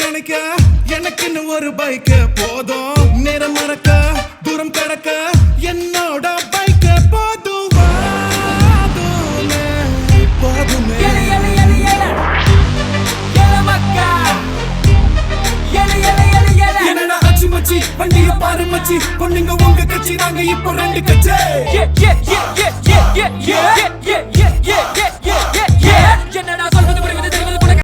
அணைக்க எனக்குன்னு ஒரு பைக் போதும். நேரம் மறக்க தூரம் கடக்க என்னோட பைக் போதும். போதுமே என்னடா அச்சு மச்சி வண்டிய பாரு மச்சி, பொண்ணுங்க உங்க கட்சி, நாங்க இப்போ ரெண்டு கட்சி.